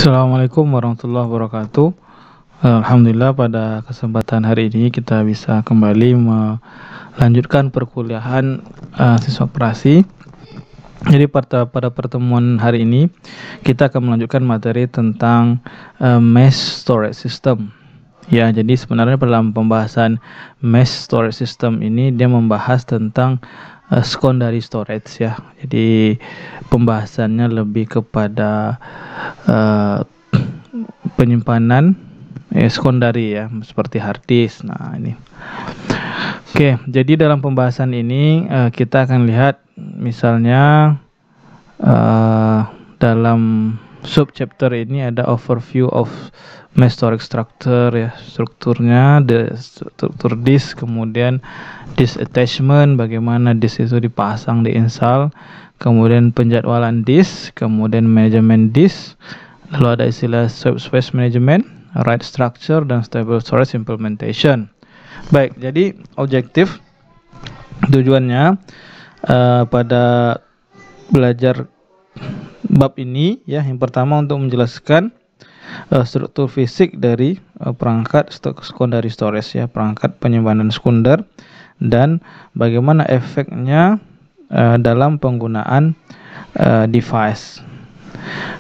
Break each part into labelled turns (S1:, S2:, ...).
S1: Assalamualaikum warahmatullahi wabarakatuh. Alhamdulillah pada kesempatan hari ini kita bisa kembali melanjutkan perkuliahan siswa operasi. Jadi pada pertemuan hari ini kita akan melanjutkan materi tentang mesh storage system. Ya, jadi sebenarnya dalam pembahasan mesh storage system ini dia membahas tentang secondary storage ya. Jadi pembahasannya lebih kepada penyimpanan sekundari ya, seperti hard disk. Nah, ini. Oke, jadi dalam pembahasan ini kita akan lihat misalnya dalam subchapter ini ada overview of mesh storage structure ya, strukturnya, struktur disk, kemudian disk attachment, bagaimana disk itu dipasang, diinstal, kemudian penjadwalan disk, kemudian manajemen disk, lalu ada istilah subspace management, write structure, dan stable storage implementation. Baik, jadi objektif tujuannya pada belajar bab ini ya, yang pertama untuk menjelaskan struktur fisik dari perangkat secondary storage ya, perangkat penyimpanan sekunder, dan bagaimana efeknya dalam penggunaan device.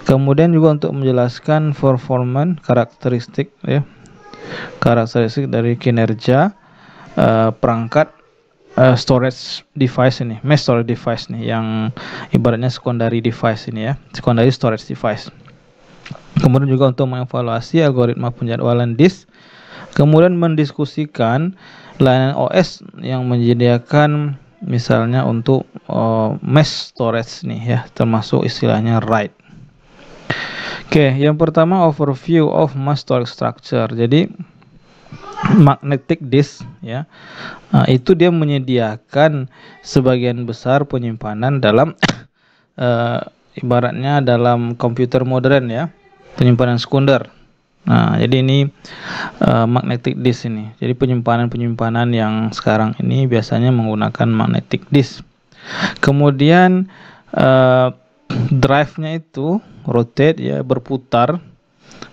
S1: Kemudian juga untuk menjelaskan performance karakteristik ya, karakteristik dari kinerja perangkat storage device ini, mesh storage device nih, yang ibaratnya secondary device ini ya, secondary storage device. Kemudian juga untuk mengevaluasi algoritma penjadwalan disk, kemudian mendiskusikan layanan OS yang menyediakan misalnya untuk mesh storage nih ya, termasuk istilahnya RAID. Oke, yang pertama overview of mesh storage structure. Jadi magnetic disk ya, itu dia menyediakan sebagian besar penyimpanan dalam ibaratnya dalam komputer modern ya, penyimpanan sekunder. Nah, jadi ini magnetic disk ini. Jadi penyimpanan yang sekarang ini biasanya menggunakan magnetic disk. Kemudian drive-nya itu rotate ya, berputar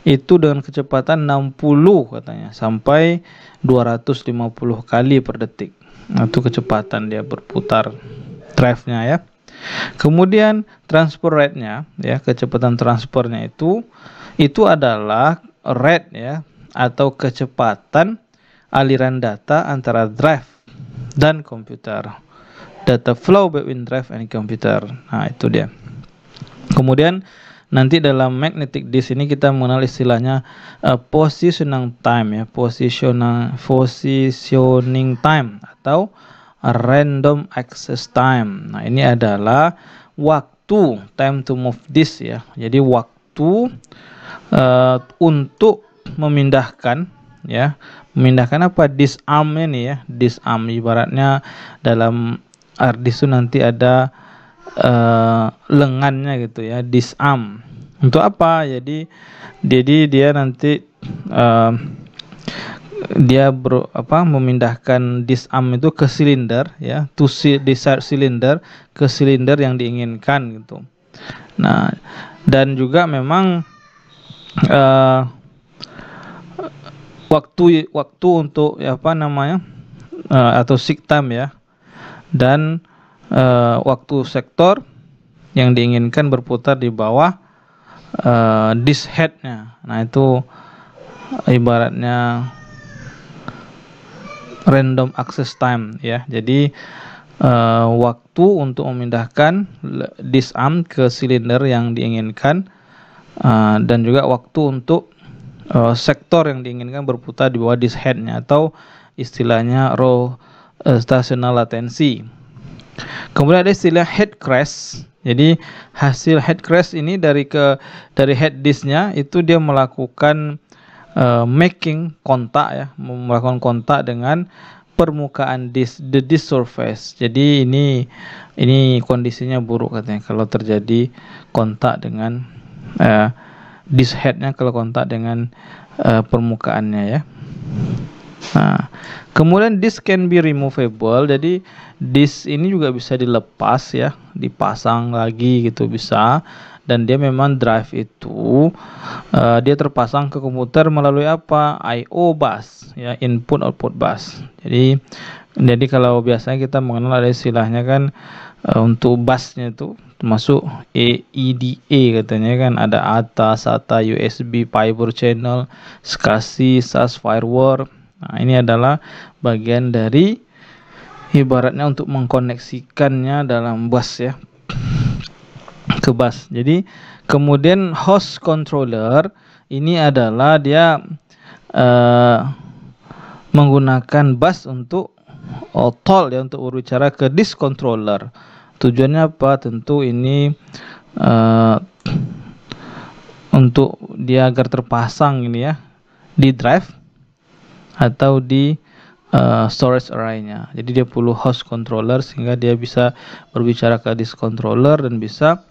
S1: itu dengan kecepatan 60 katanya sampai 250 kali per detik. Nah, itu kecepatan dia berputar drive-nya ya. Kemudian transfer rate-nya ya, kecepatan transfernya itu adalah rate ya, atau kecepatan aliran data antara drive dan komputer. Data flow between drive and computer. Nah, itu dia. Kemudian nanti dalam magnetic disk ini kita mengenal istilahnya positioning time ya, positioning time atau random access time. Nah, ini adalah waktu, time to move disk ya. Jadi waktu untuk memindahkan ya, memindahkan apa, disk arm ini ya, disk arm ibaratnya dalam hard disk itu nanti ada lengannya gitu ya, disk arm. Untuk apa? Jadi dia nanti dia memindahkan disk arm itu ke silinder ya, to desired cylinder, ke silinder yang diinginkan gitu. Nah, dan juga memang waktu untuk atau seek time ya, dan waktu sektor yang diinginkan berputar di bawah disk head-nya. Nah, itu ibaratnya random access time ya. Jadi waktu untuk memindahkan disk arm ke silinder yang diinginkan, dan juga waktu untuk sektor yang diinginkan berputar di bawah disk head-nya, atau istilahnya rotational latency. Kemudian ada istilah head crash. Jadi hasil head crash ini dari head disknya itu dia melakukan making kontak ya, melakukan kontak dengan permukaan disk, the disk surface. Jadi ini kondisinya buruk katanya kalau terjadi kontak dengan disk headnya, kalau kontak dengan permukaannya ya. Nah, kemudian disk can be removable. Jadi disk ini juga bisa dilepas ya, dipasang lagi gitu bisa. dan dia memang drive itu dia terpasang ke komputer melalui apa? I/O bus, ya, input output bus. Jadi kalau biasanya kita mengenal ada istilahnya kan, untuk busnya itu termasuk EDA katanya kan, ada ATA, SATA, USB, fiber channel, SCSI, SAS, firewall. Nah, ini adalah bagian dari ibaratnya untuk mengkoneksikannya dalam bus, ya, ke bus. Jadi kemudian host controller ini adalah dia menggunakan bus untuk toll, ya, untuk berbicara ke disk controller. Tujuannya apa? Tentu ini untuk dia agar terpasang ini, ya, di drive atau di storage array-nya. Jadi dia perlu host controller sehingga dia bisa berbicara ke disk controller dan bisa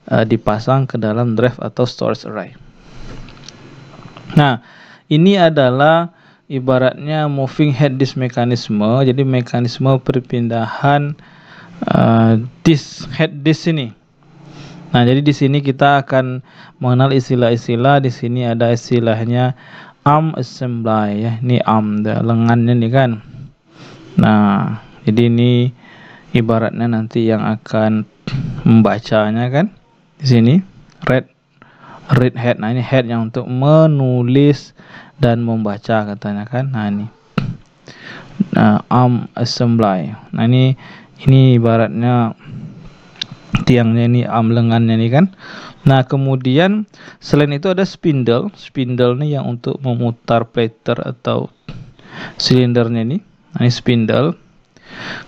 S1: dipasang ke dalam drive atau storage array. Nah, ini adalah ibaratnya moving head disk mekanisme. Jadi mekanisme perpindahan head disk ini. Nah, jadi di sini kita akan mengenal istilah-istilah. Di sini ada istilahnya ARM assembly, ya. Ini ARM, lengannya nih kan. Nah, jadi ini ibaratnya nanti yang akan membacanya kan. Di sini read head. Nah, ini head yang untuk menulis dan membaca katanya kan. Nah, ini ARM assembly. Nah, ini ibaratnya tiangnya, ini arm lengannya nih kan. Nah, kemudian selain itu ada spindle. Spindle nih yang untuk memutar plater atau silindernya nih. Nah, ini spindle.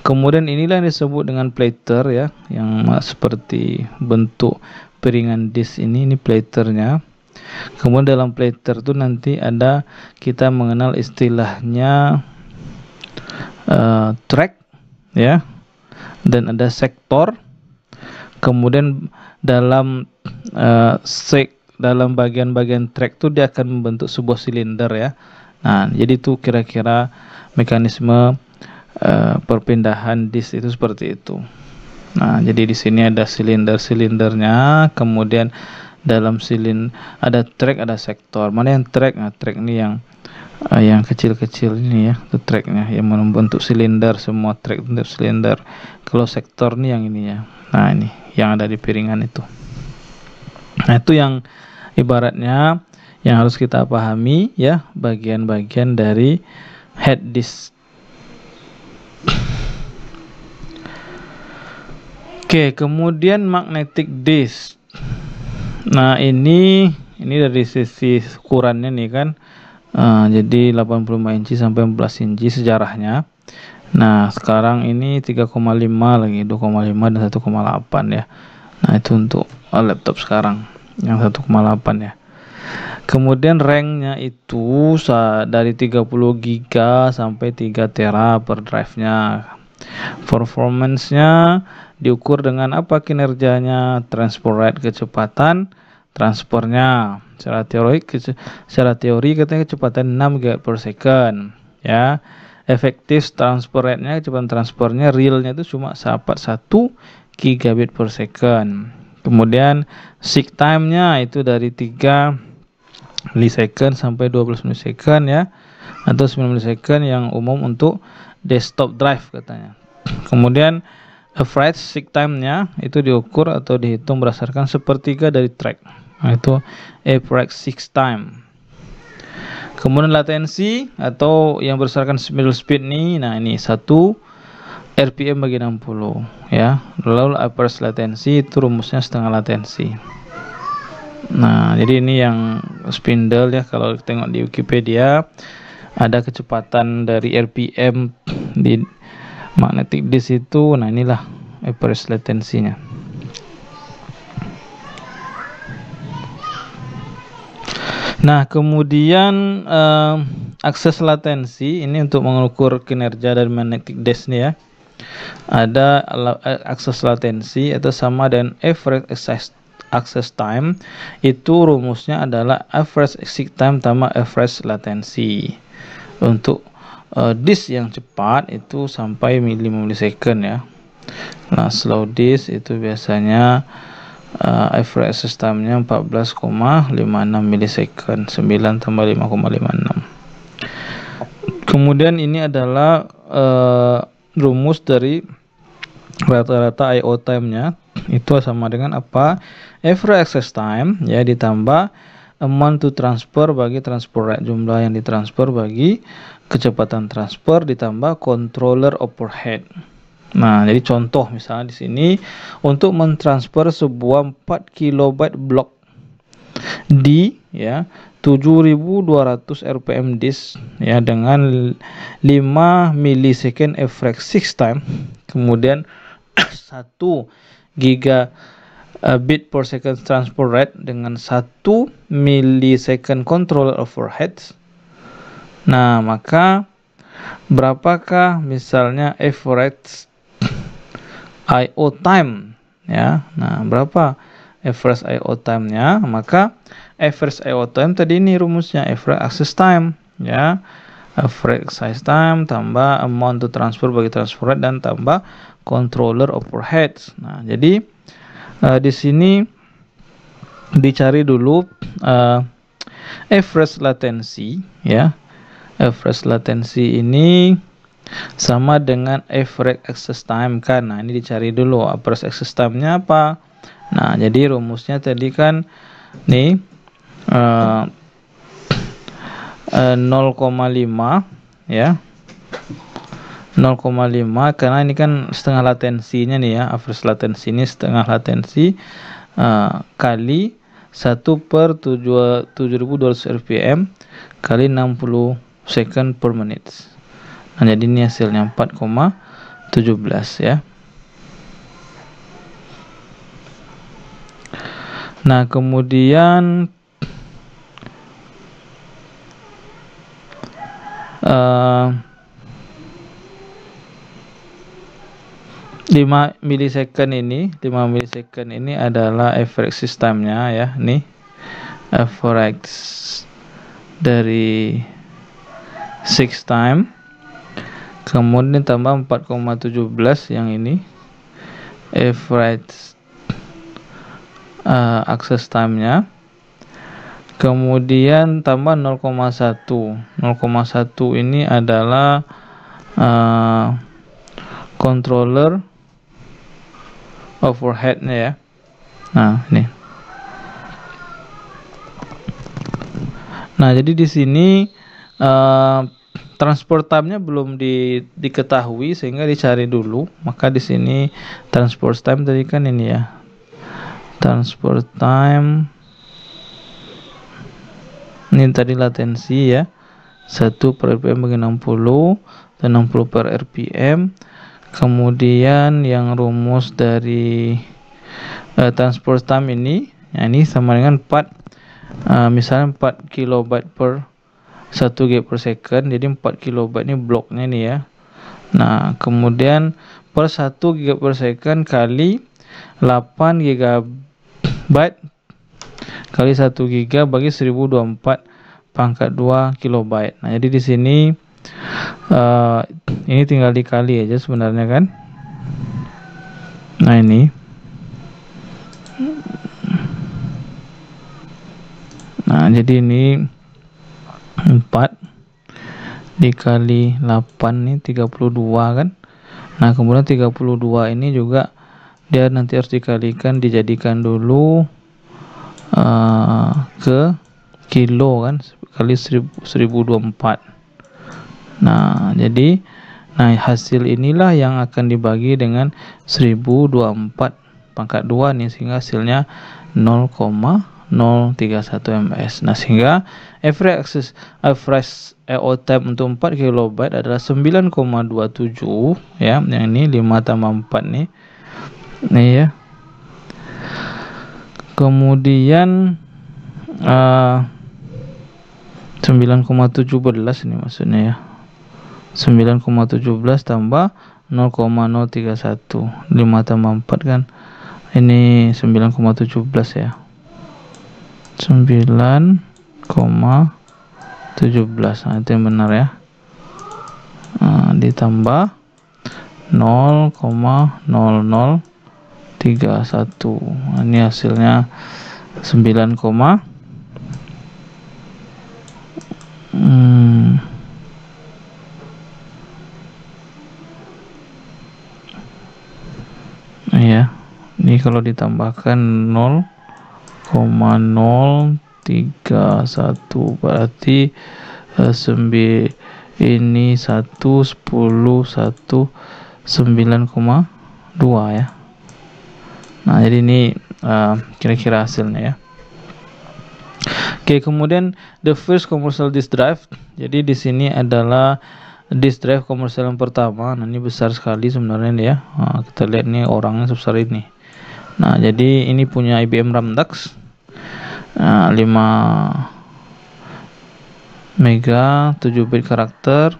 S1: Kemudian inilah yang disebut dengan plater, ya, yang seperti bentuk piringan disk ini platernya. Kemudian dalam plater itu nanti ada, kita mengenal istilahnya track, ya, dan ada sektor. Kemudian dalam dalam bagian-bagian track itu dia akan membentuk sebuah silinder, ya. Nah, jadi itu kira-kira mekanisme perpindahan disk itu seperti itu. Nah, jadi di sini ada silinder-silindernya, kemudian dalam ada track, ada sektor. Mana yang track? Nah, track ini yang kecil-kecil ini, ya, itu tracknya yang membentuk silinder, semua track untuk silinder. Kalau sektor ini yang ini, ya. Nah, ini yang ada di piringan itu. Nah, itu yang ibaratnya yang harus kita pahami, ya, bagian-bagian dari head disk. Oke, kemudian magnetic disk. Nah, ini dari sisi ukurannya nih kan. Jadi 85 inci sampai 14 inci sejarahnya. Nah, sekarang ini 3,5 lagi, 2,5 dan 1,8, ya. Nah, itu untuk laptop sekarang yang 1,8, ya. Kemudian RAM-nya itu dari 30 GB sampai 3 TB per drive-nya. Performance-nya diukur dengan apa kinerjanya? Transport rate, kecepatan transfernya. Secara teori katanya kecepatan 6 GB per second, ya. Efektif transfer rate-nya, kecepatan transfernya realnya itu cuma 1 gigabit per second. Kemudian seek time-nya itu dari 3 milisecond sampai 12 milisecond, ya, atau 9 milisecond yang umum untuk desktop drive katanya. Kemudian average seek time-nya itu diukur atau dihitung berdasarkan sepertiga dari track. Nah, itu average seek time. Kemudian latensi atau yang berdasarkan middle speed nih. Nah, ini 1 RPM bagi 60, ya. Lalu average latensi itu rumusnya setengah latensi. Nah, jadi ini yang spindle, ya. Kalau tengok di Wikipedia ada kecepatan dari RPM di magnetic disk itu. Nah, inilah average latensinya. Nah, kemudian akses latensi ini untuk mengukur kinerja dari magnetic disk nih, ya. Ada akses latensi atau sama dengan average access time. Itu rumusnya adalah average exit time tambah average latensi. Untuk disk yang cepat itu sampai 5 milisecond, ya. Nah, slow disk itu biasanya average access time-nya 14,56 milisecond, 9 tambah 5,56. Kemudian ini adalah rumus dari rata-rata I/O time-nya, itu sama dengan apa? Average access time ya ditambah amount to transfer bagi transfer rate, jumlah yang ditransfer bagi kecepatan transfer, ditambah controller overhead. Nah, jadi contoh misalnya di sini untuk mentransfer sebuah 4 kilobyte blok di ya 7200 rpm disk ya dengan 5 milisecond average 6 time, kemudian 1 gigabit per second transfer rate dengan 1 milisecond controller overhead. Nah, maka berapakah misalnya average I/O time ya? Nah, berapa average I/O time-nya? Maka average I/O time tadi ini rumusnya average access time ya. Average access time tambah amount to transfer bagi transfer rate dan tambah controller overhead. Nah, jadi di sini dicari dulu average latency ya. Average latency ini sama dengan average access time kan. Nah, ini dicari dulu average access time-nya apa. Nah, jadi rumusnya tadi kan nih 0,5 ya. 0,5 karena ini kan setengah latensinya nih ya. Average latensi ini setengah latensi kali 1/7200 rpm kali 60 second per menit. Nah, jadi ini hasilnya 4,17 ya. Nah, kemudian 5 milisecond ini adalah average systemnya ya. Nih average dari 6 time, kemudian tambah 4,17 yang ini average access time-nya, kemudian tambah 0,1 ini adalah controller overhead-nya ya. Nah, ini. Nah, jadi di sini transport time-nya belum diketahui sehingga dicari dulu. Maka di sini transport time tadi kan ini ya. Transport time ini tadi latensi ya. 1 per rpm bagi 60 dan 60 per rpm. Kemudian yang rumus dari transport time ini ya, ini sama dengan 4 misalnya 4 kilobyte per 1 GB per second, jadi 4 kilobyte ini bloknya nih ya. Nah, kemudian per 1 GB per second kali 8 GB kali 1 GB bagi 1024 pangkat 2 kilobyte. Nah, jadi di sini ini tinggal dikali aja sebenarnya kan. Nah, ini jadi ini 4 dikali 8 nih 32 kan. Nah, kemudian 32 ini juga dia nanti harus dikalikan, dijadikan dulu ke kilo kan, kali 1024. Nah, jadi hasil inilah yang akan dibagi dengan 1024 pangkat 2 nih, sehingga hasilnya 0,031 ms. Nah, sehingga average I/O time untuk 4 kilobyte adalah 9,27 ya. Yang ini 5 tambah 4 nih. Nih ya. Kemudian 9,17 ini maksudnya ya. 9,17 tambah 0,031, 5 tambah 4 kan ini 9,17 ya. 9,17. Nah, itu yang benar ya. Ditambah 0,00 31. Ini hasilnya 9, ya. Ini kalau ditambahkan 0,031 berarti ini 1, 10, 1, 9,2 ya. Nah, jadi ini kira-kira hasilnya ya. Oke, kemudian the first commercial disk drive. Jadi di sini adalah disk drive komersial yang pertama. Nah, ini besar sekali sebenarnya ya. Nah, kita lihat nih orangnya sebesar ini. Nah, jadi ini punya IBM Ramdax 5 mega 7 bit karakter.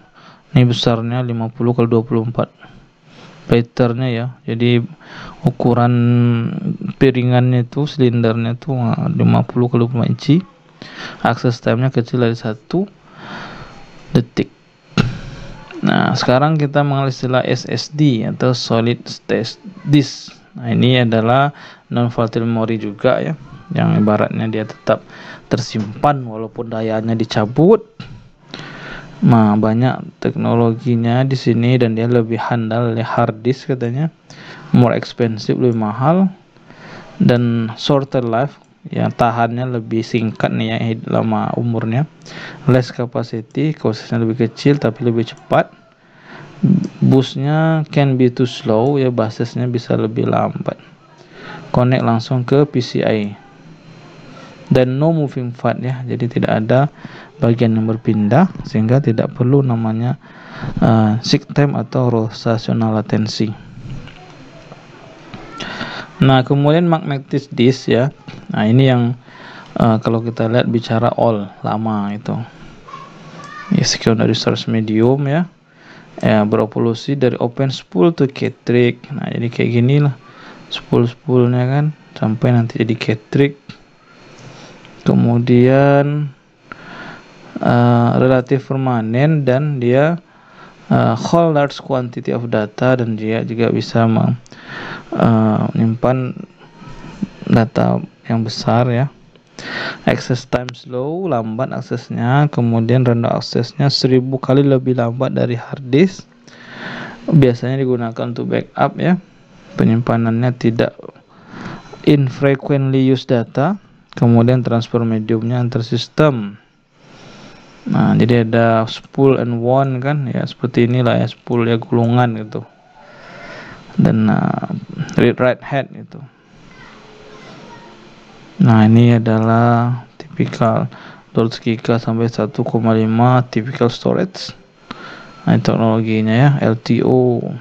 S1: Ini besarnya 50 kali 24 platernya ya. Jadi ukuran piringannya itu, silindernya itu 50 kali 24 inci. Akses time-nya kecil dari 1 detik. Nah, sekarang kita mengenal istilah SSD atau solid state disk. Nah, ini adalah non volatile memory juga ya, yang ibaratnya dia tetap tersimpan walaupun dayanya dicabut. Nah, banyak teknologinya di sini dan dia lebih handal dari hard disk katanya, more expensive, lebih mahal, dan shorter life, ya tahannya lebih singkat nih ya, lama umurnya, less capacity, prosesnya lebih kecil tapi lebih cepat, boostnya can be too slow ya, basisnya bisa lebih lambat, connect langsung ke PCI, dan no moving part ya, jadi tidak ada bagian yang berpindah sehingga tidak perlu namanya seek time atau rotational latency. Nah, kemudian magnetic disk ya. Nah, ini yang kalau kita lihat bicara all lama itu ya, secondary storage medium ya, berevolusi dari open spool to Catrick. Nah, jadi kayak gini lah spool-spoolnya kan, sampai nanti jadi Catrick. Kemudian relatif permanen dan dia hold large quantity of data, dan dia juga bisa menyimpan data yang besar ya. Access time slow, lambat aksesnya, kemudian rendah aksesnya 1000 kali lebih lambat dari hard disk. Biasanya digunakan untuk backup ya. Penyimpanannya tidak infrequently use data. Kemudian transfer mediumnya antar sistem. Nah, jadi ada spool and wound kan ya, seperti inilah ya, spool ya, gulungan gitu, dan read write head gitu. Nah, ini adalah tipikal 200 GB sampai 1,5 typical storage. Nah, teknologinya ya, LTO.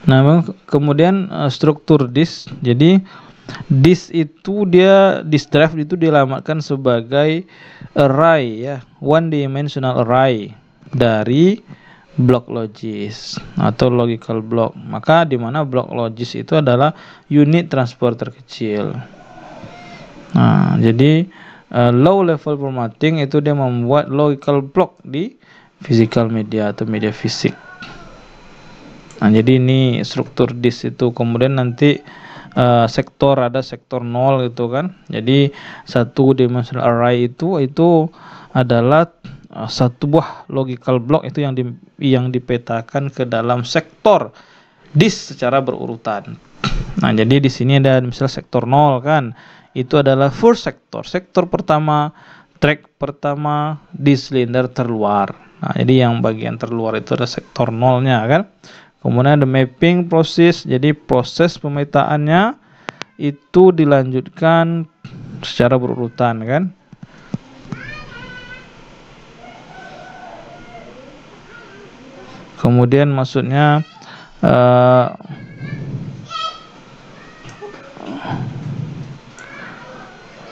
S1: Nah, kemudian struktur disk. Jadi disk itu disk drive itu dialamatkan sebagai array ya, one dimensional array dari block logis atau logical block. Maka di mana block logis itu adalah unit transport terkecil. Nah, jadi low level formatting itu dia membuat logical block di physical media atau media fisik. Nah, jadi ini struktur disk itu. Kemudian nanti sektor, ada sektor 0 gitu kan. Jadi satu dimensional array itu adalah satu buah logical block itu yang dipetakan ke dalam sektor disk secara berurutan. Nah, jadi di sini ada misalnya sektor 0 kan. Itu adalah first sektor. Sektor pertama, track pertama di silinder terluar. Nah, jadi yang bagian terluar itu ada sektor 0-nya kan. Kemudian ada mapping proses, jadi proses pemetaannya itu dilanjutkan secara berurutan kan. Kemudian maksudnya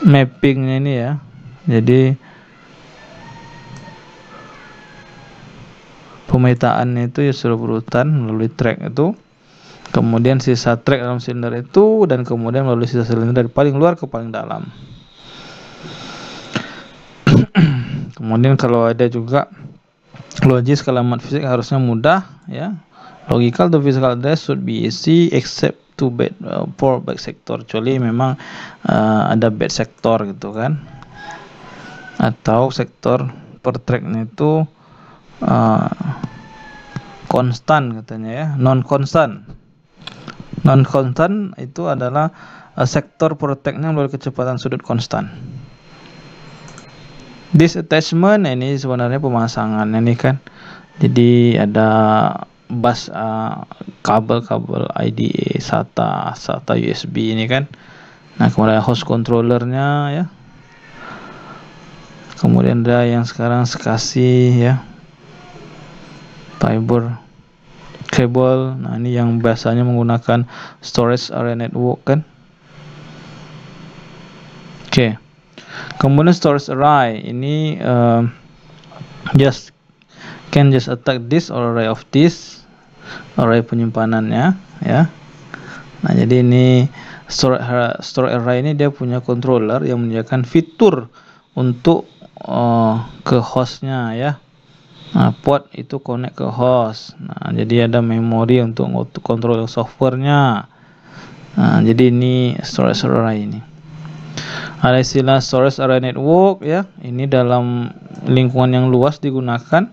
S1: mappingnya ini ya, jadi pemetaannya itu ya secara berurutan melalui track itu, kemudian sisa track dalam silinder itu, dan kemudian melalui sisa silinder dari paling luar ke paling dalam. Kemudian kalau ada juga logis, kalimat fisik harusnya mudah ya, Logical the physical address should be easy except to bad for back sector, kecuali memang ada bad sector gitu kan, atau sektor per tracknya itu konstan katanya ya, non konstan itu adalah sektor per tracknya melalui kecepatan sudut konstan. This attachment ini sebenarnya pemasangan ini kan, jadi ada bus kabel IDE SATA USB ini kan. Nah kemudian host controllernya ya, kemudian ada yang sekarang kasih ya fiber cable. Nah ini yang biasanya menggunakan storage area network kan. Oke. Kemudian storage array ini just attack this or array of this, array penyimpanannya ya. Nah jadi ini storage array ini dia punya controller yang menyediakan fitur untuk ke hostnya ya. Nah, port itu connect ke host. Nah, jadi ada memori untuk kontrol softwarenya. Nah, jadi ini storage array ini. Ada istilah storage array network ya. Ini dalam lingkungan yang luas digunakan,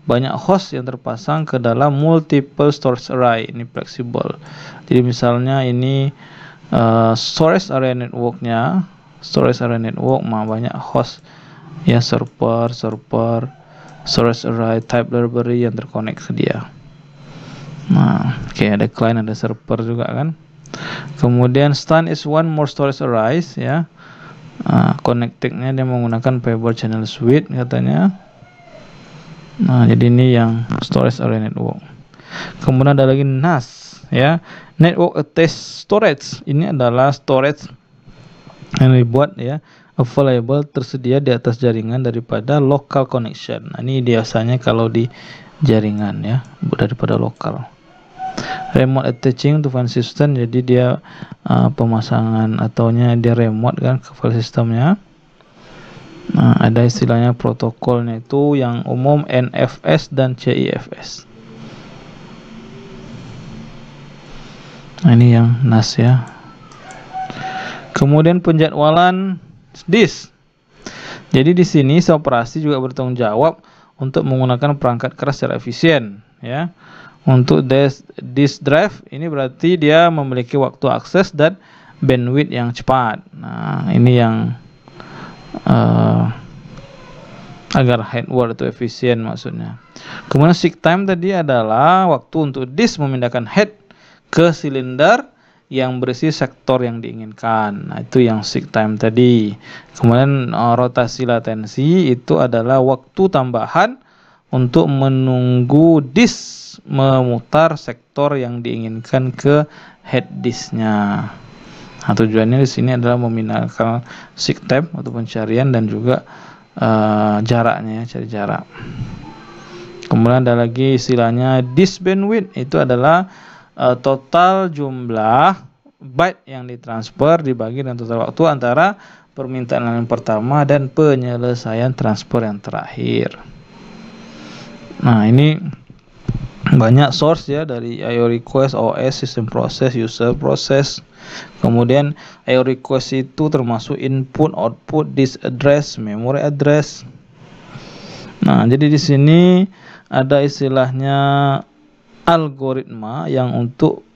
S1: banyak host yang terpasang ke dalam multiple storage array. Ini fleksibel. Jadi misalnya ini storage array networknya, banyak host ya, server storage array type library yang terkonek ke dia. Nah, oke, ada client, ada server juga kan. Kemudian STAN is one more storage arrays ya. Connecting-nya dia menggunakan fiber channel switch katanya. Nah, jadi ini yang storage array network. Kemudian ada lagi NAS ya, network attached storage. Ini adalah storage yang dibuat ya available, tersedia di atas jaringan daripada local connection. Nah, ini biasanya kalau di jaringan ya, daripada lokal. Remote attaching to file system, jadi dia pemasangan ataunya dia remote kan ke file systemnya. Nah, ada istilahnya protokolnya itu yang umum NFS dan CIFS. Nah, ini yang NAS ya. Kemudian penjadwalan disk. Jadi di sini operasi juga bertanggung jawab untuk menggunakan perangkat keras secara efisien ya. Untuk disk drive ini berarti dia memiliki waktu akses dan bandwidth yang cepat. Nah, ini yang agar hardware itu efisien maksudnya. Kemudian seek time tadi adalah waktu untuk disk memindahkan head ke silinder yang berisi sektor yang diinginkan. Nah, itu yang seek time tadi. Kemudian rotasi latensi itu adalah waktu tambahan untuk menunggu disk memutar sektor yang diinginkan ke head disknya. Nah, tujuannya di sini adalah memindahkan seek time atau pencarian dan juga jaraknya, cari jarak. Kemudian ada lagi istilahnya disk bandwidth, itu adalah total jumlah byte yang ditransfer dibagi dengan total waktu antara permintaan yang pertama dan penyelesaian transfer yang terakhir. Nah, ini banyak source ya, dari IO request, OS, system process, user process. Kemudian IO request itu termasuk input, output, disk address, memory address. Nah, jadi di sini ada istilahnya algoritma yang untuk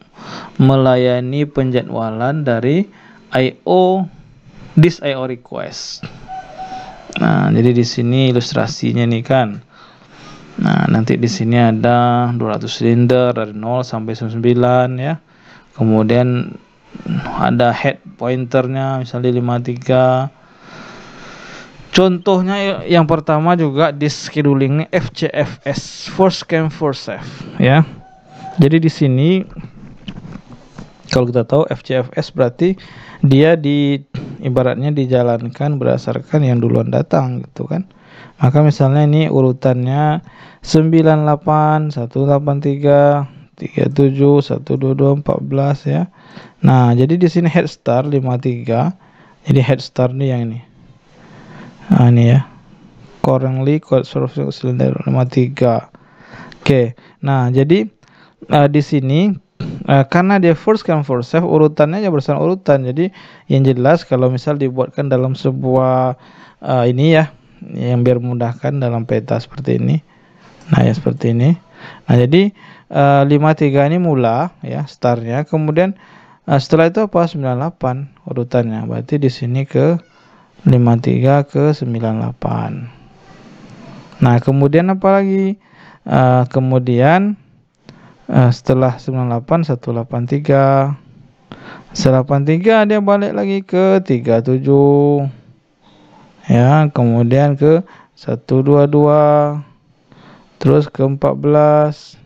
S1: melayani penjadwalan dari disk IO request. Nah, jadi di sini ilustrasinya nih kan. Nah, nanti di sini ada 200 silinder dari 0 sampai 99 ya. Kemudian ada head pointernya misalnya 53. Contohnya yang pertama juga di scheduling ini FCFS, first come first serve ya. Jadi di sini kalau kita tahu FCFS berarti dia ibaratnya dijalankan berdasarkan yang duluan datang gitu kan. Maka misalnya ini urutannya 98, 183, 37, 122, 14 ya. Nah, jadi di sini head start 53. Jadi head start nih yang ini. Nah, ini ya. Currently code source cylinder 53. Oke. Nah, jadi di sini karena dia first come first serve, urutannya ya berdasarkan urutan. Jadi yang jelas kalau misal dibuatkan dalam sebuah ini ya, yang biar memudahkan dalam peta seperti ini. Nah ya seperti ini. Nah jadi 53 ini mula ya startnya, kemudian setelah itu apa 98 urutannya. Berarti di sini ke 53 ke 98. Nah kemudian apa lagi? Kemudian setelah 98 183. Setelah 83 dia balik lagi ke 37. Ya, kemudian ke 122. Terus ke 14.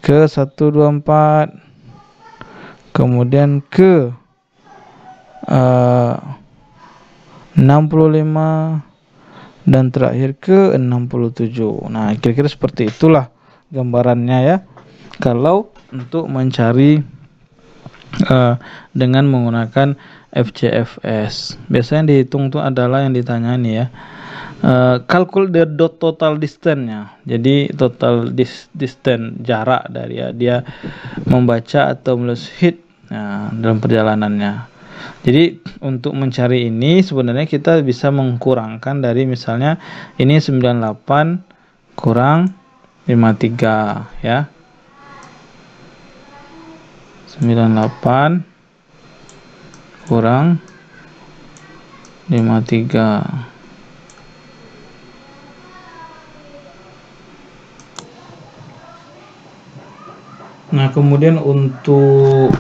S1: Ke 124. Kemudian ke 65 dan terakhir ke 67. Nah, kira-kira seperti itulah gambarannya ya. Kalau untuk mencari dengan menggunakan FCFS, biasanya dihitung tuh adalah yang ditanya nih ya. Calculate the total distance-nya. Jadi total distance, jarak dari dia membaca atau menulis hit dalam perjalanannya. Jadi untuk mencari ini sebenarnya kita bisa mengkurangkan dari misalnya ini 98 kurang 53 ya. 98 kurang 53. Nah, kemudian untuk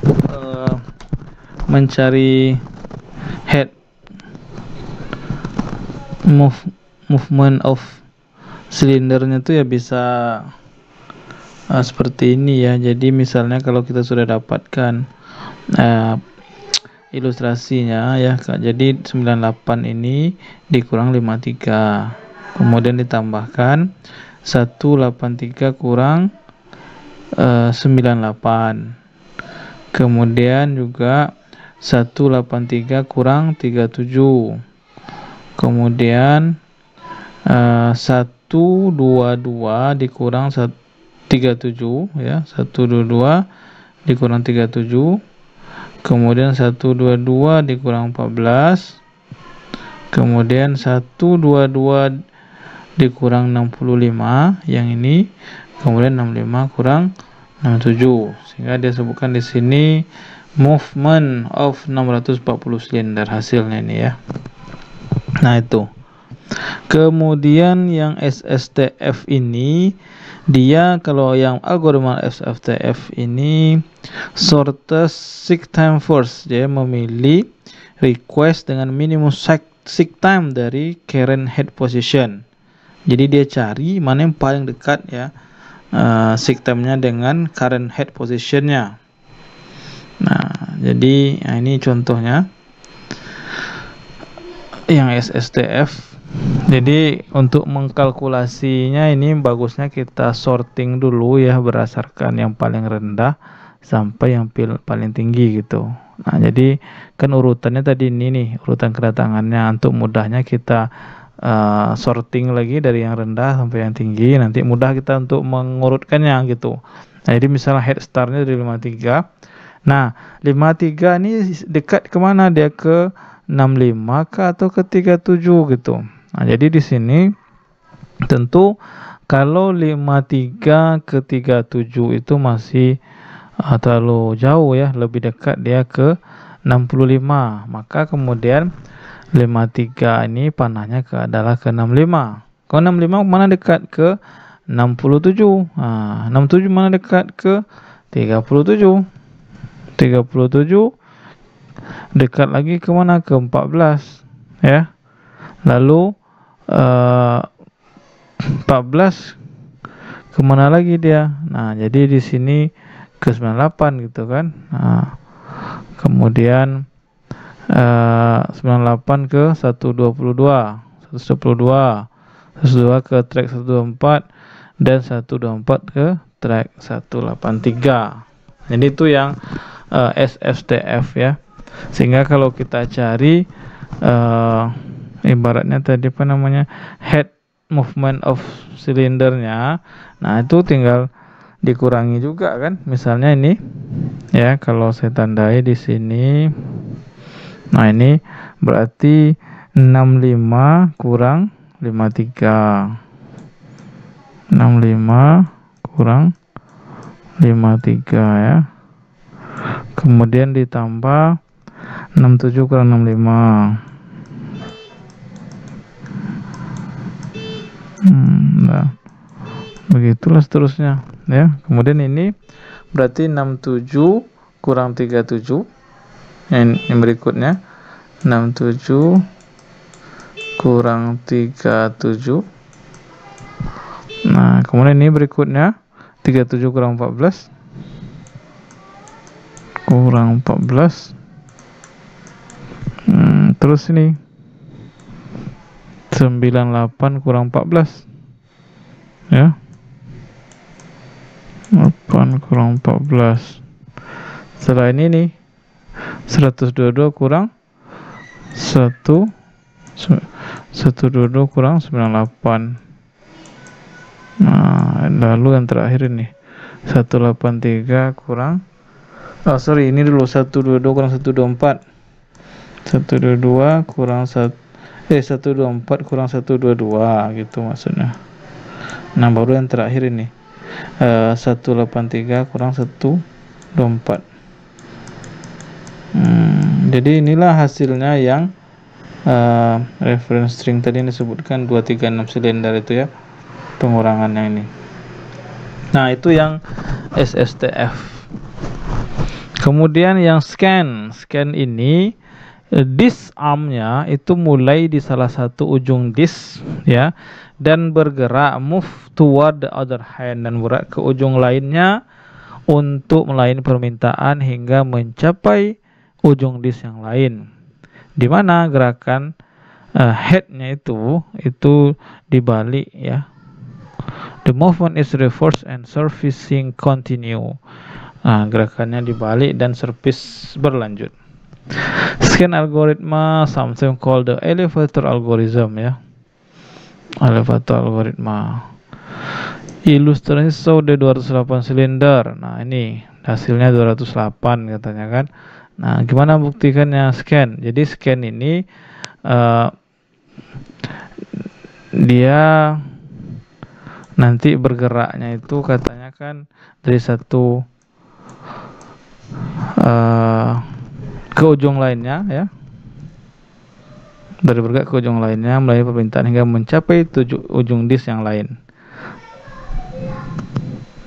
S1: mencari head movement of silindernya tuh ya bisa seperti ini ya. Jadi misalnya kalau kita sudah dapatkan ilustrasinya ya, jadi 98 ini dikurang 53, kemudian ditambahkan 183 kurang 98, kemudian juga 183 kurang 37, kemudian 122 dikurang 37 ya, 122 dikurang 37, kemudian 122 dikurang 14, kemudian 122 dikurang 65 yang ini, kemudian 65 kurang 67, sehingga dia sebutkan di sini movement of 640 silinder hasilnya ini ya. Nah itu. Kemudian yang SSTF ini, dia kalau yang algoritma SSTF ini shortest seek time first, dia memilih request dengan minimum seek time dari current head position. Jadi dia cari mana yang paling dekat ya seek time-nya dengan current head position-nya. Nah, jadi ini contohnya yang SSTF. Jadi untuk mengkalkulasinya ini bagusnya kita sorting dulu ya berdasarkan yang paling rendah sampai yang paling tinggi gitu. Nah, jadi kan urutannya tadi ini nih, urutan kedatangannya. Untuk mudahnya kita sorting lagi dari yang rendah sampai yang tinggi, nanti mudah kita untuk mengurutkannya gitu. Nah, jadi misalnya head start-nya dari 53. Nah, 53 ini dekat kemana dia, ke 65 ke atau ke 37 gitu. Nah, jadi di sini tentu kalau 53 ke 37 itu masih terlalu jauh ya, lebih dekat dia ke 65. Maka kemudian 53 ini panahnya adalah ke 65. Kalau 65 mana dekat ke 67. Nah, 67 mana dekat ke 37. 37 dekat lagi ke mana, ke 14 ya. Lalu 14 kemana lagi dia? Nah, jadi di sini ke 98 gitu kan. Nah, kemudian 98 ke 122, 122 ke track 124 dan 124 ke track 183. Jadi itu yang SFTF ya. Sehingga kalau kita cari ibaratnya tadi apa namanya, head movement of silindernya, nah itu tinggal dikurangi juga kan, misalnya ini ya, kalau saya tandai di sini. Nah, ini berarti 65 kurang 53. 65 kurang 53 ya. Kemudian ditambah 67 kurang 65. Nah, begitulah seterusnya ya. Kemudian ini berarti 67 kurang 37. Yang berikutnya 67 kurang 37. Nah, kemudian ini berikutnya 37 kurang 14 kurang 14. Terus ini 98 kurang 14 ya. 8 kurang 14. Setelah ini nih 122 kurang 122 kurang 98. Nah, lalu yang terakhir ini 183 kurang ini dulu 122 kurang 124. 122 kurang 124 kurang 122 gitu maksudnya. Nah, baru yang terakhir ini 183 kurang 124. Jadi inilah hasilnya yang reference string tadi yang disebutkan 236 silinder itu ya, pengurangannya ini. Nah, itu yang SSTF. Kemudian yang scan ini disk armnya itu mulai di salah satu ujung disk ya, dan bergerak move toward the other hand, dan bergerak ke ujung lainnya untuk melayani permintaan hingga mencapai ujung disk yang lain, di mana gerakan headnya itu dibalik ya. The movement is reversed and servicing continue. Nah, gerakannya dibalik dan service berlanjut. Scan algoritma, sometimes called the elevator algorithm ya. Elevator algoritma. Ilustrasi show the 208 silinder. Nah, ini hasilnya 208 katanya kan. Nah, gimana buktikannya scan? Jadi scan ini dia nanti bergeraknya itu katanya kan dari satu ke ujung lainnya ya, dari bergerak ke ujung lainnya melalui permintaan hingga mencapai ujung disk yang lain.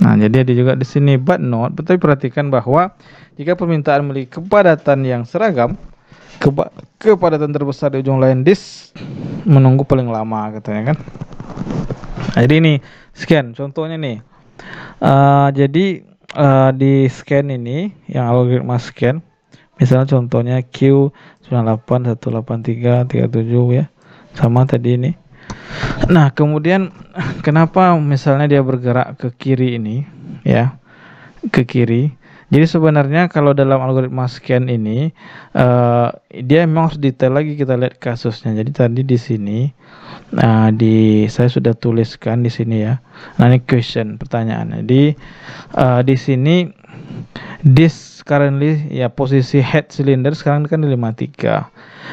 S1: Nah, jadi ada juga di sini but note, tapi perhatikan bahwa jika permintaan memiliki kepadatan yang seragam, kepadatan terbesar di ujung lain disk menunggu paling lama katanya kan. Nah, jadi ini scan contohnya nih. Jadi di scan ini yang algoritma scan, misalnya contohnya Q98183337 ya, sama tadi ini. Nah, kemudian kenapa misalnya dia bergerak ke kiri ini ya, ke kiri. Jadi sebenarnya kalau dalam algoritma scan ini dia memang harus detail lagi, kita lihat kasusnya. Jadi tadi di sini saya sudah tuliskan di sini ya. Nah, ini question, pertanyaannya. Di sini this currently ya, posisi head cylinder sekarang kan di 53.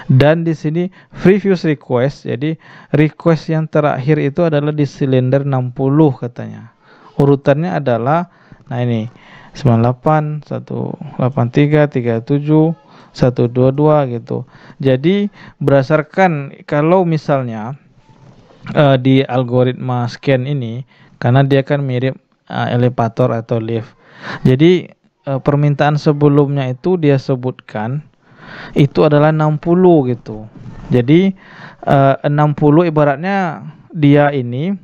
S1: Dan di sini previous request, jadi request yang terakhir itu adalah di silinder 60 katanya. Urutannya adalah nah ini 98, 183, 37, 122 gitu. Jadi berdasarkan kalau misalnya di algoritma scan ini, karena dia kan mirip elevator atau lift. Jadi permintaan sebelumnya itu dia sebutkan itu adalah 60 gitu. Jadi 60 ibaratnya dia ini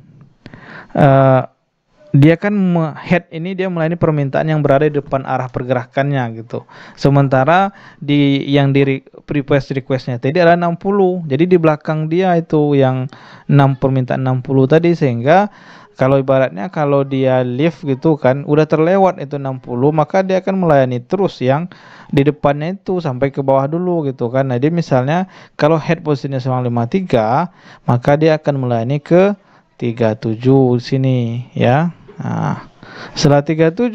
S1: dia kan head ini dia melayani permintaan yang berada di depan arah pergerakannya gitu. Sementara yang di requestnya tadi adalah 60. Jadi di belakang dia itu yang permintaan 60 tadi, sehingga kalau ibaratnya kalau dia lift gitu kan udah terlewat itu 60, maka dia akan melayani terus yang di depannya itu sampai ke bawah dulu gitu kan. Nah, jadi misalnya kalau head posisinya 53, maka dia akan melayani ke 37 sini ya. Nah, Setelah 37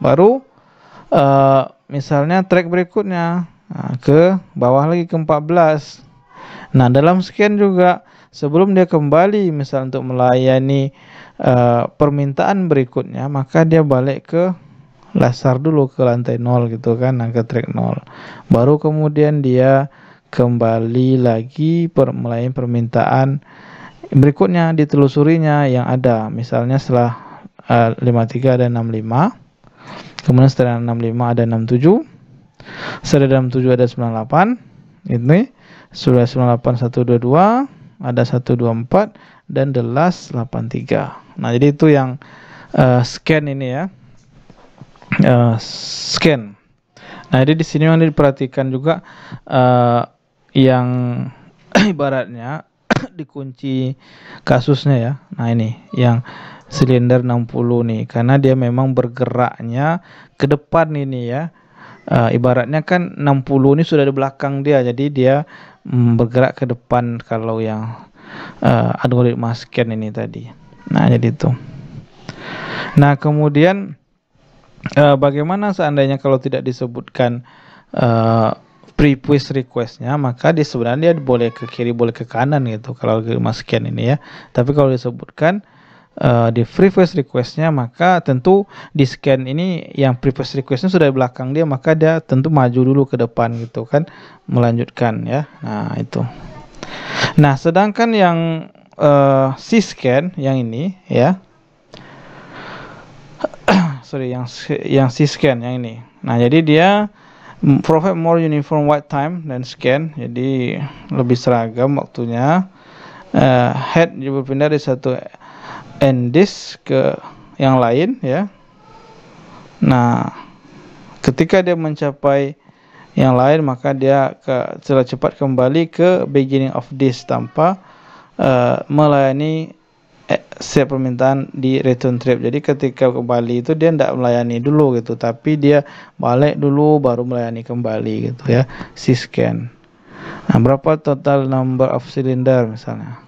S1: baru misalnya track berikutnya, ke bawah lagi ke 14. Nah, dalam scan juga sebelum dia kembali misal untuk melayani permintaan berikutnya, maka dia balik ke laser dulu, ke lantai 0 gitu kan, ke track 0. Baru kemudian dia kembali lagi melayani permintaan berikutnya, ditelusurinya yang ada. Misalnya setelah 53 ada 65. Kemudian setelah 65 ada 67. Setelah 67 ada 98. Ini sudah 98 122, ada 124 dan the last 83. Nah, jadi itu yang scan ini ya. Scan. Nah, jadi di sini yang diperhatikan juga yang ibaratnya dikunci kasusnya ya. Nah, ini yang silinder 60 nih, karena dia memang bergeraknya ke depan ini ya. Ibaratnya kan 60 ini sudah di belakang dia, jadi dia bergerak ke depan kalau yang algoritma scan ini tadi. Nah, jadi itu. Nah, kemudian bagaimana seandainya kalau tidak disebutkan pre-push requestnya, maka dia sebenarnya dia boleh ke kiri boleh ke kanan gitu kalau algoritma scan ini ya. Tapi kalau disebutkan di pre-push requestnya, maka tentu di scan ini yang pre-push requestnya sudah di belakang dia, maka dia tentu maju dulu ke depan gitu kan, melanjutkan ya. Nah, itu. Nah, sedangkan yang C-scan yang ini ya, sorry, yang C-scan yang ini. Nah, jadi dia provide more uniform wait time dan scan, jadi lebih seragam waktunya. Head juga berpindah dari satu end disk ke yang lain ya. Nah, ketika dia mencapai yang lain, maka dia secara cepat kembali ke beginning of disk tanpa melayani setiap permintaan di return trip. Jadi ketika kembali itu dia tidak melayani dulu gitu, tapi dia balik dulu baru melayani kembali gitu ya, C-scan. Nah, berapa total number of cylinder misalnya.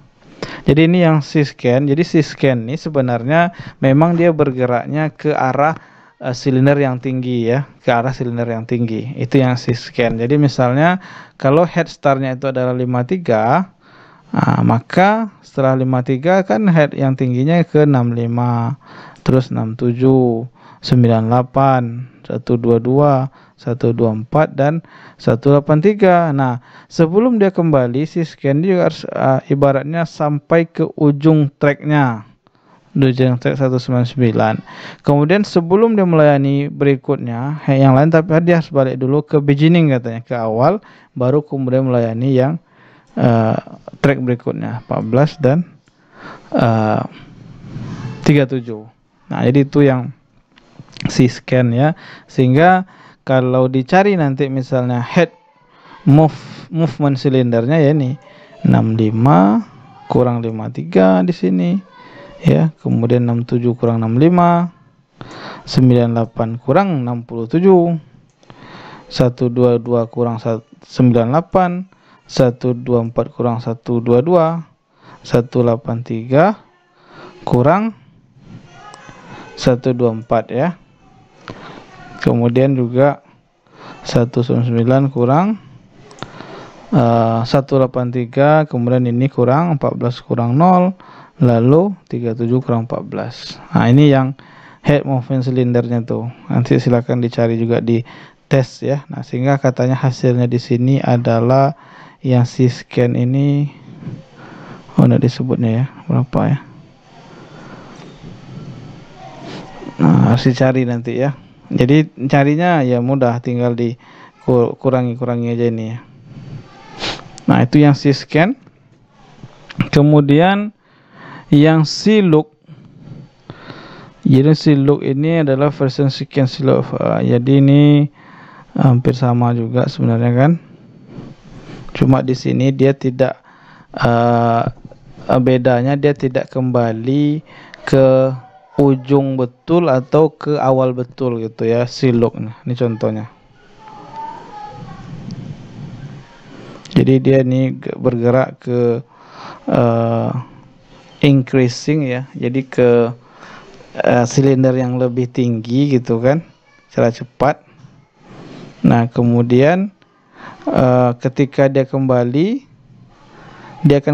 S1: Jadi ini yang C-scan. Jadi C-scan ini sebenarnya memang dia bergeraknya ke arah silinder yang tinggi ya, ke arah silinder yang tinggi. Itu yang C-scan. Jadi misalnya kalau head start-nya itu adalah 53, maka setelah 53 kan head yang tingginya ke 65, terus 67, 98, 122, 124 dan 183. Nah, sebelum dia kembali, si scan dia harus ibaratnya sampai ke ujung tracknya, ujung track 199. Kemudian sebelum dia melayani berikutnya yang lain, tapi dia harus balik dulu ke beginning katanya, ke awal, baru kemudian melayani yang track berikutnya 14 dan 37. Nah, jadi itu yang C-scan ya. Sehingga kalau dicari nanti misalnya head movement silindernya ya ini 65 kurang 53 di sini ya, kemudian 67 kurang 65, 98 kurang 67, 122 kurang 98, 124 kurang 122, 183 kurang 124 ya. Kemudian juga 199 kurang 183, kemudian ini kurang 14 kurang 0, lalu 37 kurang 14. Nah, ini yang head movement silindernya tuh. Nanti silakan dicari juga di tes ya. Nah, sehingga katanya hasilnya di sini adalah yang C-scan ini, enggak disebutnya ya berapa ya. Nah, harus dicari nanti ya. Jadi carinya ya mudah, tinggal dikurangi aja ini ya. Nah, itu yang C-scan. Kemudian yang C-look. Jadi C-look ini adalah version sequence look. Jadi ini hampir sama juga sebenarnya kan. Cuma di sini dia tidak bedanya dia tidak kembali ke ujung betul atau ke awal betul gitu ya, C-look. Ini contohnya. Jadi dia ini bergerak ke increasing ya. Jadi ke silinder yang lebih tinggi gitu kan, secara cepat. Nah kemudian ketika dia akan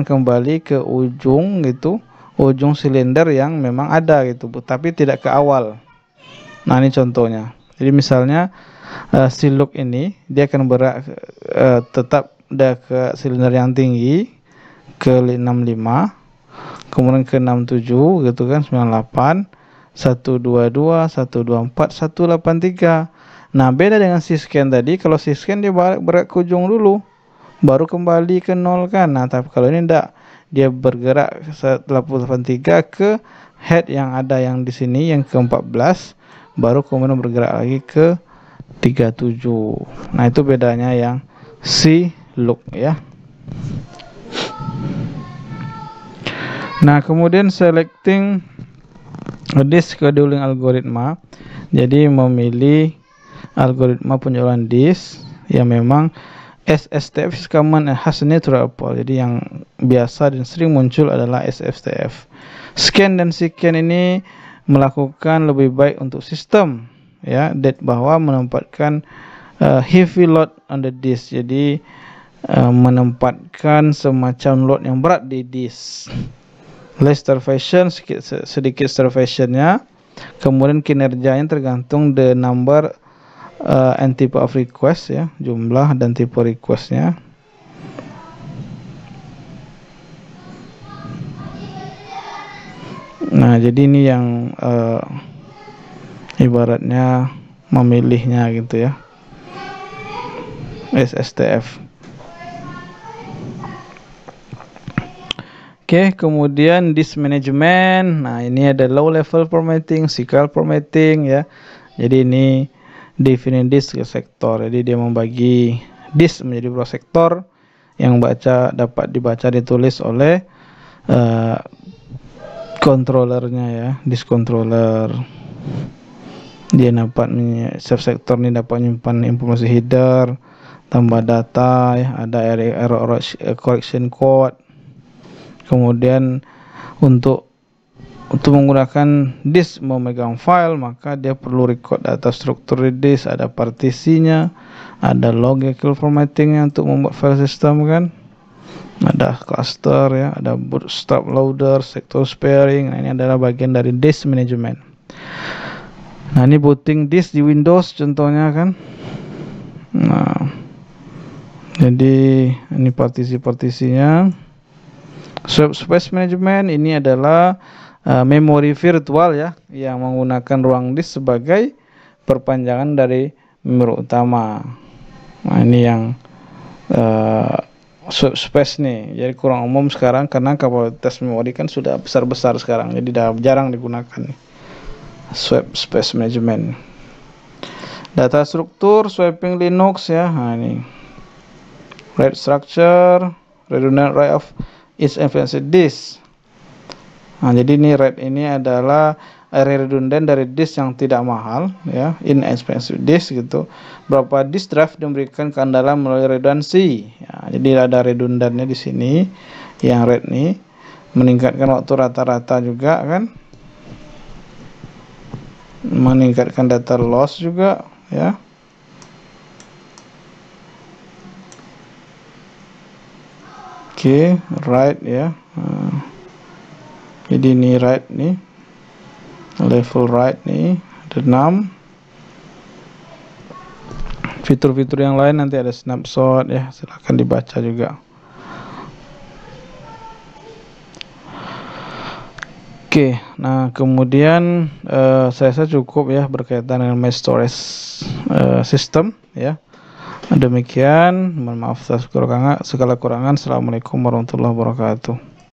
S1: kembali ke ujung gitu, ujung silinder yang memang ada gitu, tapi tidak ke awal. Nah ini contohnya. Jadi misalnya si loop ini dia akan tetap dia ke silinder yang tinggi, ke 65, kemudian ke 67 gitu kan, 98, 122, 124, 183. Nah beda dengan si scan tadi. Kalau si scan dia bergerak ke ujung dulu, baru kembali ke 0 kan. Nah tapi kalau ini enggak, dia bergerak 183 ke head yang ada yang di sini, yang ke 14, baru kemudian bergerak lagi ke 37. Nah itu bedanya yang si loop ya. Nah kemudian selecting disk scheduling algoritma. Jadi memilih algoritma penjualan disk yang memang SSTF is common and has a natural approach. Jadi yang biasa dan sering muncul adalah SSTF. Scan dan scan ini melakukan lebih baik untuk sistem ya, bahwa menempatkan heavy load on the disk. Jadi menempatkan semacam load yang berat di disk. Less starvation, sedikit starvationnya. Kemudian kinerjanya tergantung the number and type of request ya, jumlah dan tipe requestnya. Nah jadi ini yang ibaratnya memilihnya gitu ya, SSTF. Oke, kemudian disk management. Nah ini ada low level formatting, cycle formatting ya. Jadi ini defining disk ke sektor. Jadi dia membagi disk menjadi beberapa sektor yang dapat dibaca ditulis oleh controllernya ya, disk controller. Dia dapat subsektor ini dapat menyimpan informasi header, tambah data ya, ada error correction code. Kemudian untuk menggunakan disk memegang file, maka dia perlu record data struktur di disk, ada partisinya, ada logical formattingnya untuk membuat file system kan, ada cluster ya, ada bootstrap loader, sector sparing. Nah ini adalah bagian dari disk management. Nah ini booting disk di Windows contohnya kan. Nah jadi ini partisi-partisinya. Swap space management ini adalah memori virtual ya, yang menggunakan ruang disk sebagai perpanjangan dari memori utama. Nah ini yang swap space nih. Jadi kurang umum sekarang karena kapasitas memori kan sudah besar-besar sekarang, jadi dah jarang digunakan nih. Swap space management. Data struktur swapping Linux ya. Nah ini RAID structure, redundant write of is infinite disk. Nah, jadi ini RAID ini adalah area redundant dari disk yang tidak mahal ya, inexpensive disk gitu. Berapa disk drive diberikan keandalan melalui redundancy. Ya, jadi ada redundannya di sini. Yang RAID ini meningkatkan waktu rata-rata juga kan. Meningkatkan data loss juga ya. Oke, write ya. Jadi ini write nih, level write nih, ada 6. Fitur-fitur yang lain nanti ada snapshot ya, silahkan dibaca juga. Oke, nah kemudian saya rasa cukup ya berkaitan dengan my storage system ya. Demikian, mohon maaf atas segala kurangan. Assalamualaikum warahmatullahi wabarakatuh.